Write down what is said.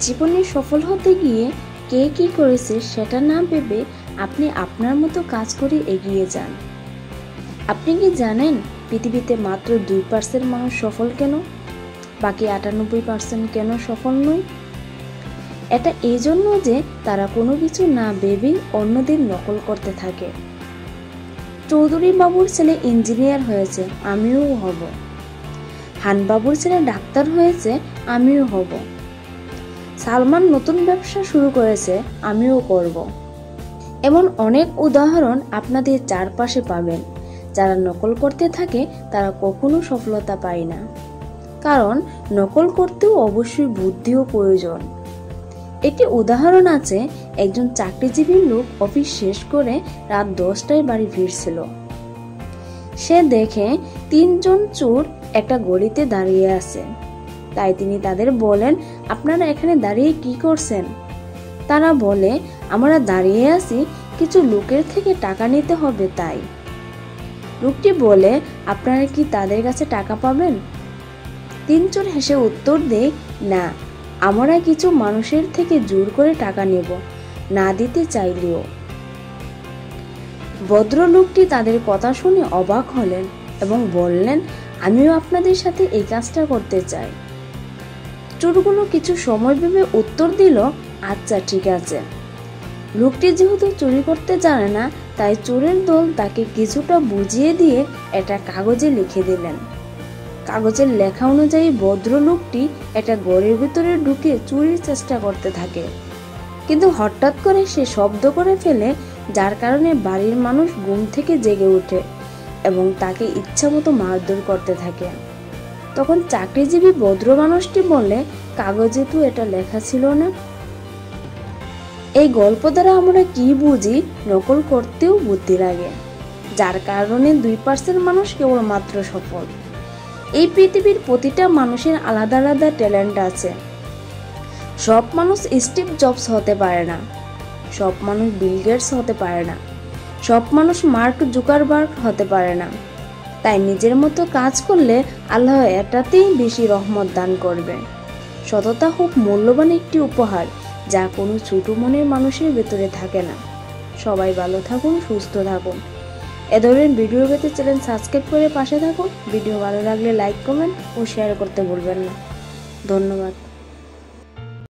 জীবনে সফল হতে গিয়ে কে কি করেছে সেটা না ভেবে আপনি আপনার মতো কাজ করে এগিয়ে যান। আপনি কি জানেন পৃথিবীতে মাত্র 2% মানুষ সফল কেন, বাকি 98% কেন সফল নয়? এটা এই জন্য যে তারা কোনো কিছু না ভেবেই অন্যদের নকল করতে থাকে। চৌধুরী বাবুর ছেলে ইঞ্জিনিয়ার হয়েছে, আমিও হব। হান বাবুর ছেলে ডাক্তার হয়েছে, আমিও হব। সালমান নতুন ব্যবসা শুরু করেছে, আমিও করব। এমন অনেক উদাহরণ আপনাদের চারপাশে পাবেন। যারা নকল করতে থাকে তারা কখনো সফলতা পায় না, কারণ নকল করতেও অবশ্যই বুদ্ধিও প্রয়োজন। একটি উদাহরণ আছে, একজন চাকরিজীবী লোক অফিস শেষ করে রাত 10টায় বাড়ি ফিরছিল। সে দেখে 3 জন চোর একটা গলিতে দাঁড়িয়ে আছে। তাই তিনি তাদের বলেন, আপনারা এখানে দাঁড়িয়ে কি করছেন? তারা বলে, আমরা দাঁড়িয়ে আছি কিছু লোকের থেকে টাকা নিতে হবে তাই। লোকটি বলে, আপনারা কি তাদের কাছে টাকা পাবেন? 3 চোর হেসে উত্তর দেয়, না, আমরা কিছু মানুষের থেকে জোর করে টাকা নেব, না দিতে চাইলেও। ভদ্রলোকটি তাদের কথা শুনে অবাক হলেন এবং বললেন, আমিও আপনাদের সাথে এই কাজটা করতে চাই। চোরগুলো কিছু সময় ভেবে উত্তর দিল, আচ্ছা ঠিক আছে। লোকটি যেহেতু চুরি করতে জানে না, তাই চোরের দল তাকে কিছুটা বুঝিয়ে দিয়ে এটা কাগজে লিখে দিলেন। কাগজের লেখা অনুযায়ী ভদ্রলোকটি একটা ঘরের ভিতরে ঢুকে চুরির চেষ্টা করতে থাকে, কিন্তু হঠাৎ করে সে শব্দ করে ফেলে, যার কারণে বাড়ির মানুষ ঘুম থেকে জেগে ওঠে এবং তাকে ইচ্ছামতো মারধর করতে থাকে। তখন চাকরিজীবী ভদ্র মানুষটি বলে, কাগজে তো এটা লেখা ছিল না। এই গল্প দ্বারা আমরা কি বুঝি? নকল করতেও বুদ্ধি লাগে, যার কারণে 2% মানুষ কেবলমাত্র সফল। এই পৃথিবীর প্রতিটা মানুষের আলাদা আলাদা ট্যালেন্ট আছে। সব মানুষ স্টিভ জবস হতে পারে না, সব মানুষ বিল গেটস হতে পারে না, সব মানুষ মার্ক জুকারবার্গ হতে পারে না। তাই নিজের মতো কাজ করলে আল্লাহ এটাতেই বেশি রহমত দান করবে। সততা খুব মূল্যবান একটি উপহার, যা কোনো ছোট মনের মানুষের ভেতরে থাকে না। সবাই ভালো থাকুন, সুস্থ থাকুন। এ ধরনের ভিডিও পেতে চ্যানেল সাবস্ক্রাইব করে পাশে থাকুন। ভিডিও ভালো লাগলে লাইক, কমেন্ট ও শেয়ার করতে ভুলবেন না। ধন্যবাদ।